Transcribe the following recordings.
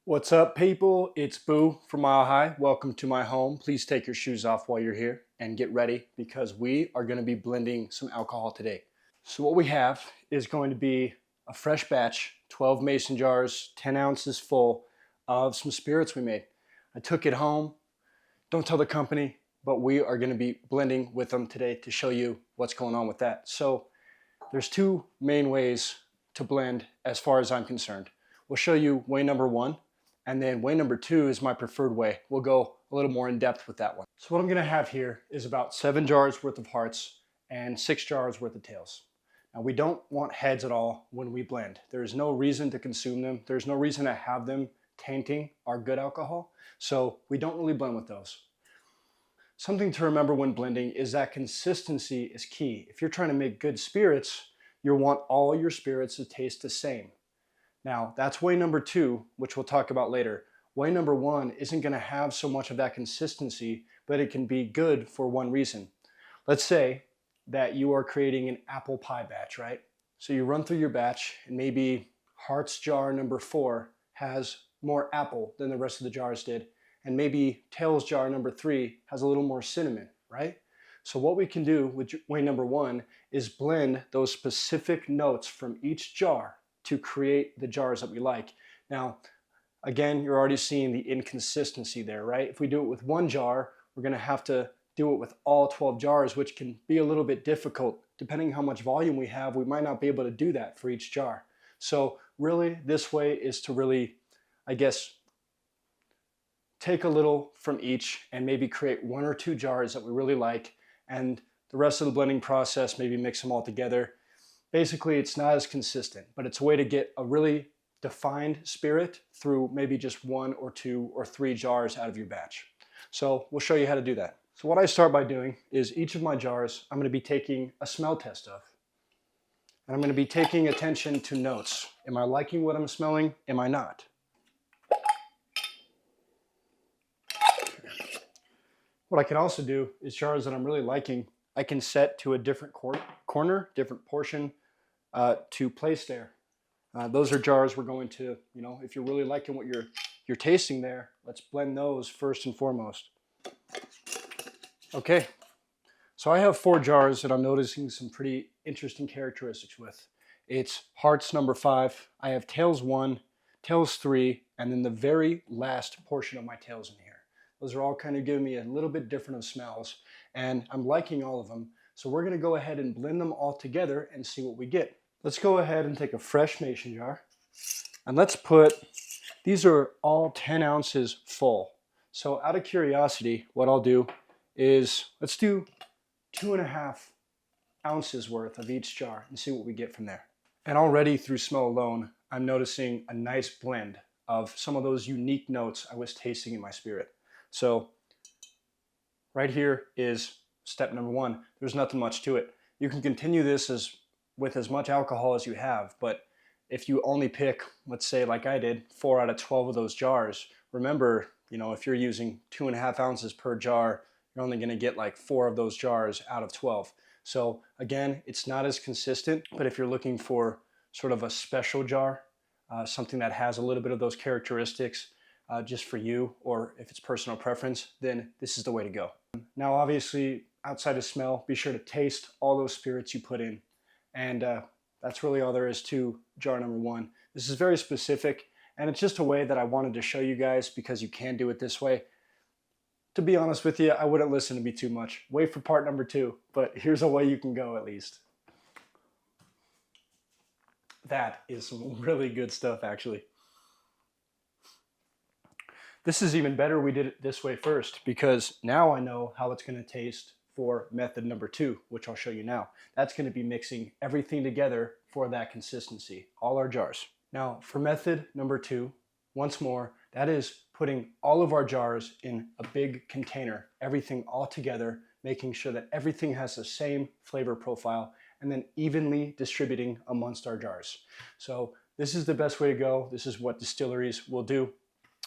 What's up, people? It's Boo from Mile High. Welcome to my home. Please take your shoes off while you're here and get ready because we are going to be blending some alcohol today. So what we have is going to be a fresh batch, 12 mason jars, 10 ounces full of some spirits we made. I took it home. Don't tell the company, but we are going to be blending with them today to show you what's going on with that. So there's two main ways to blend as far as I'm concerned. We'll show you way number one. And then way number two is my preferred way. We'll go a little more in depth with that one. So what I'm gonna have here is about 7 jars worth of hearts and 6 jars worth of tails. Now we don't want heads at all when we blend. There's no reason to consume them. There's no reason to have them tainting our good alcohol. So we don't really blend with those. Something to remember when blending is that consistency is key. If you're trying to make good spirits, you'll want all your spirits to taste the same. Now, that's way number two, which we'll talk about later. Way number one isn't going to have so much of that consistency, but it can be good for one reason. Let's say that you are creating an apple pie batch, right? So you run through your batch, and maybe hearts jar number 4 has more apple than the rest of the jars did, and maybe tails jar number 3 has a little more cinnamon, right? So what we can do with way number one is blend those specific notes from each jar to create the jars that we like. Now, again, you're already seeing the inconsistency there, right? If we do it with one jar, we're gonna have to do it with all 12 jars, which can be a little bit difficult. Depending how much volume we have, we might not be able to do that for each jar. So really, this way is to really, I guess, take a little from each and maybe create 1 or 2 jars that we really like, and the rest of the blending process, maybe mix them all together. Basically, it's not as consistent, but it's a way to get a really defined spirit through maybe just 1 or 2 or 3 jars out of your batch. So we'll show you how to do that. So what I start by doing is each of my jars, I'm going to be taking a smell test of. And I'm going to be taking attention to notes. Am I liking what I'm smelling? Am I not? What I can also do is jars that I'm really liking, I can set to a different corner, different portion to place there. Those are jars we're going to, if you're really liking what you're tasting there, let's blend those first and foremost. Okay, so I have 4 jars that I'm noticing some pretty interesting characteristics with. It's hearts number 5, I have tails 1, tails 3, and then the very last portion of my tails in here. Those are all kind of giving me a little bit different of smells, and I'm liking all of them. So we're gonna go ahead and blend them all together and see what we get. Let's go ahead and take a fresh mason jar, and let's put, these are all 10 ounces full. So out of curiosity, what I'll do is, let's do 2.5 ounces worth of each jar and see what we get from there. And already through smell alone, I'm noticing a nice blend of some of those unique notes I was tasting in my spirit. So right here is step number 1. There's nothing much to it. You can continue this with as much alcohol as you have, but if you only pick, let's say like I did, 4 out of 12 of those jars, remember, if you're using 2.5 ounces per jar, you're only gonna get like 4 of those jars out of 12. So again, it's not as consistent, but if you're looking for sort of a special jar, something that has a little bit of those characteristics, just for you, or if it's personal preference, then this is the way to go. Now, obviously, outside of smell, be sure to taste all those spirits you put in. And that's really all there is to jar number 1. This is very specific, and it's just a way that I wanted to show you guys because you can do it this way. To be honest with you, I wouldn't listen to me too much. Wait for part number 2, but here's a way you can go at least. That is some really good stuff, actually. This is even better we did it this way first, because now I know how it's going to taste for method number 2, which I'll show you now. That's going to be mixing everything together for that consistency, all our jars. Now for method number 2, once more, that is putting all of our jars in a big container, everything all together, making sure that everything has the same flavor profile, and then evenly distributing amongst our jars. So this is the best way to go. This is what distilleries will do.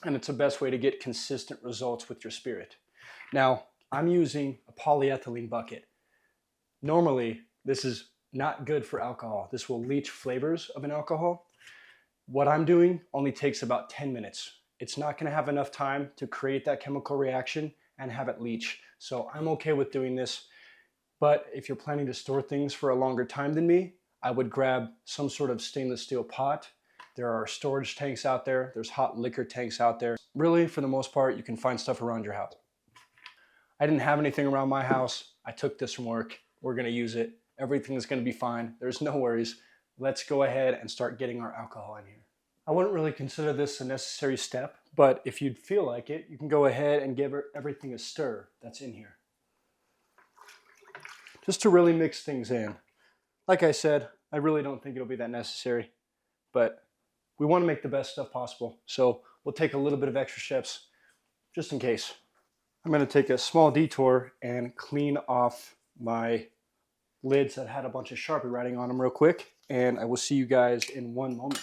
And it's the best way to get consistent results with your spirit. Now, I'm using a polyethylene bucket. Normally, this is not good for alcohol. This will leach flavors of an alcohol. What I'm doing only takes about 10 minutes. it's not going to have enough time to create that chemical reaction and have it leach. So I'm okay with doing this. But if you're planning to store things for a longer time than me, I would grab some sort of stainless steel pot. There are storage tanks out there. There's hot liquor tanks out there. Really, for the most part, you can find stuff around your house. I didn't have anything around my house. I took this from work. We're going to use it. Everything's going to be fine. There's no worries. Let's go ahead and start getting our alcohol in here. I wouldn't really consider this a necessary step, but if you'd feel like it, you can go ahead and give everything a stir that's in here, just to really mix things in. Like I said, I really don't think it'll be that necessary, but we want to make the best stuff possible. So we'll take a little bit of extra steps just in case. I'm going to take a small detour and clean off my lids that had a bunch of Sharpie writing on them real quick, and I will see you guys in one moment.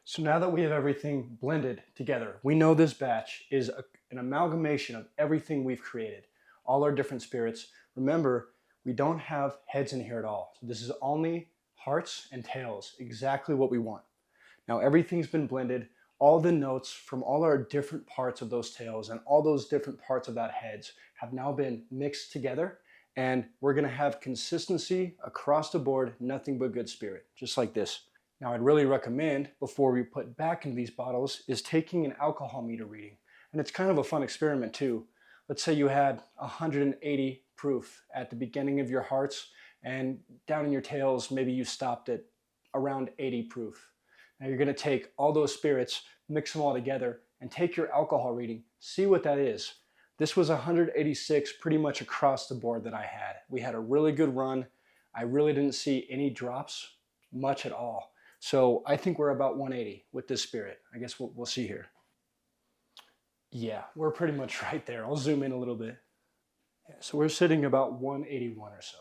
So now that we have everything blended together, we know this batch is an amalgamation of everything we've created, all our different spirits. Remember, we don't have heads in here at all. So this is only hearts and tails, exactly what we want. Now everything's been blended. All the notes from all our different parts of those tails and all those different parts of that heads have now been mixed together, and we're gonna have consistency across the board, nothing but good spirit, just like this. Now I'd really recommend, before we put back in these bottles, is taking an alcohol meter reading. And it's kind of a fun experiment too. Let's say you had 180 proof at the beginning of your hearts, and down in your tails, maybe you stopped at around 80 proof. Now you're gonna take all those spirits, mix them all together, and take your alcohol reading, see what that is. This was 186 pretty much across the board that I had. We had a really good run. I really didn't see any drops, much at all. So I think we're about 180 with this spirit. I guess we'll see here. Yeah, we're pretty much right there. I'll zoom in a little bit. Yeah, so we're sitting about 181 or so.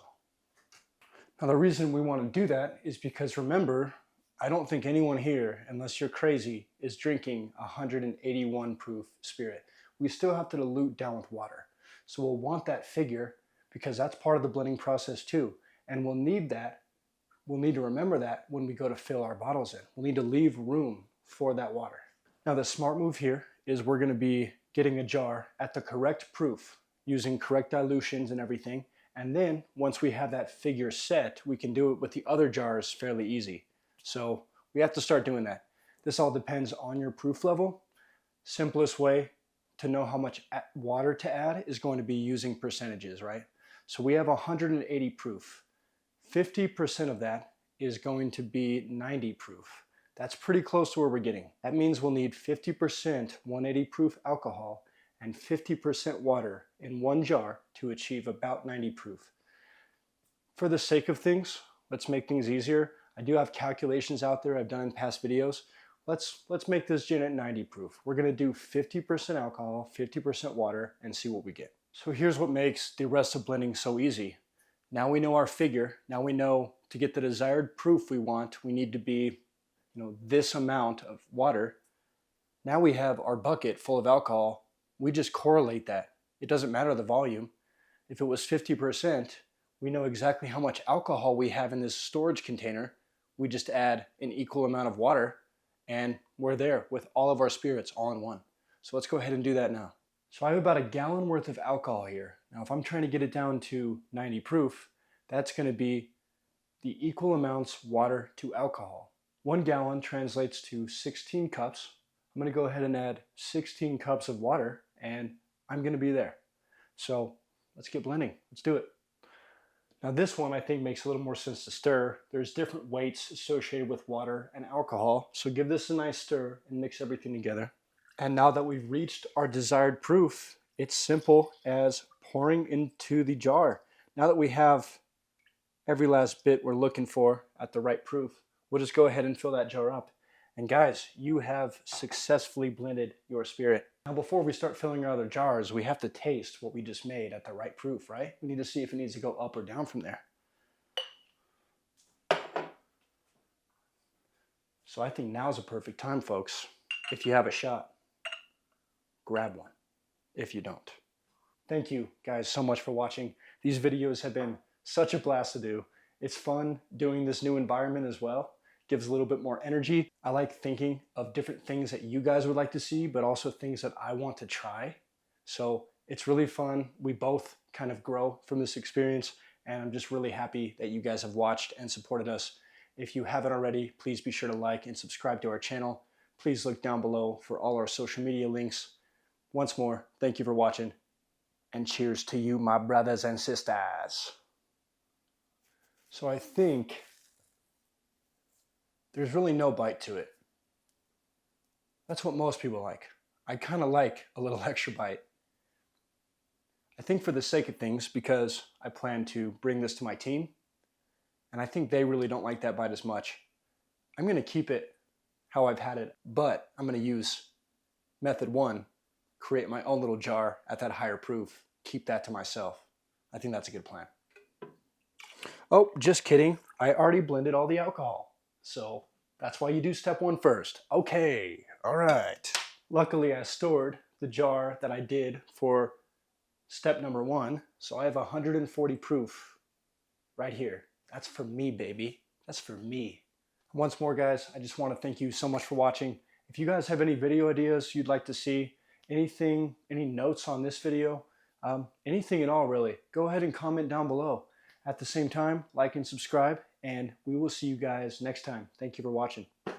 Now the reason we want to do that is because, remember, I don't think anyone here, unless you're crazy, is drinking 181 proof spirit. We still have to dilute down with water. So we'll want that figure because that's part of the blending process too. And we'll need that. We'll need to remember that when we go to fill our bottles in. We'll need to leave room for that water. Now the smart move here is we're going to be getting a jar at the correct proof using correct dilutions and everything. And then once we have that figure set, we can do it with the other jars fairly easy. So we have to start doing that. This all depends on your proof level. Simplest way to know how much water to add is going to be using percentages, right? So we have 180 proof. 50% of that is going to be 90 proof. That's pretty close to where we're getting. That means we'll need 50% 180 proof alcohol and 50% water in one jar to achieve about 90 proof. For the sake of things, let's make things easier. I do have calculations out there I've done in past videos. Let's make this gin at 90 proof. We're gonna do 50% alcohol, 50% water, and see what we get. So here's what makes the rest of blending so easy. Now we know our figure. Now we know to get the desired proof we want, we need to be, this amount of water. Now we have our bucket full of alcohol. We just correlate that. It doesn't matter the volume. If it was 50%, we know exactly how much alcohol we have in this storage container. We just add an equal amount of water and we're there with all of our spirits all in one. So let's go ahead and do that now. So I have about a gallon worth of alcohol here. Now, if I'm trying to get it down to 90 proof, that's going to be the equal amounts water to alcohol. 1 gallon translates to 16 cups. I'm going to go ahead and add 16 cups of water, and I'm going to be there. So let's get blending. Let's do it. Now this one I think makes a little more sense to stir. There's different weights associated with water and alcohol. So give this a nice stir and mix everything together. And now that we've reached our desired proof, it's simple as pouring into the jar. Now that we have every last bit we're looking for at the right proof, we'll just go ahead and fill that jar up. And guys, you have successfully blended your spirit. Now before we start filling our other jars, we have to taste what we just made at the right proof, right? We need to see if it needs to go up or down from there. So I think now's a perfect time, folks. If you have a shot, grab one. If you don't. Thank you guys so much for watching. These videos have been such a blast to do. It's fun doing this new environment as well. gives a little bit more energy. I like thinking of different things that you guys would like to see, but also things that I want to try. So it's really fun. We both kind of grow from this experience, and I'm just really happy that you guys have watched and supported us. If you haven't already, please be sure to like and subscribe to our channel. Please look down below for all our social media links. Once more, thank you for watching, and cheers to you, my brothers and sisters. So I think there's really no bite to it. That's what most people like. I kind of like a little extra bite. I think for the sake of things, because I plan to bring this to my team, and I think they really don't like that bite as much, I'm going to keep it how I've had it, but I'm going to use method 1, create my own little jar at that higher proof, keep that to myself. I think that's a good plan. Oh, just kidding. I already blended all the alcohol. So that's why you do step 1 first. Okay, all right. Luckily, I stored the jar that I did for step number 1. So I have 140 proof right here. That's for me, baby. That's for me. Once more, guys, I just want to thank you so much for watching. If you guys have any video ideas you'd like to see, anything, any notes on this video, anything at all really, go ahead and comment down below. At the same time, like and subscribe, and we will see you guys next time. Thank you for watching.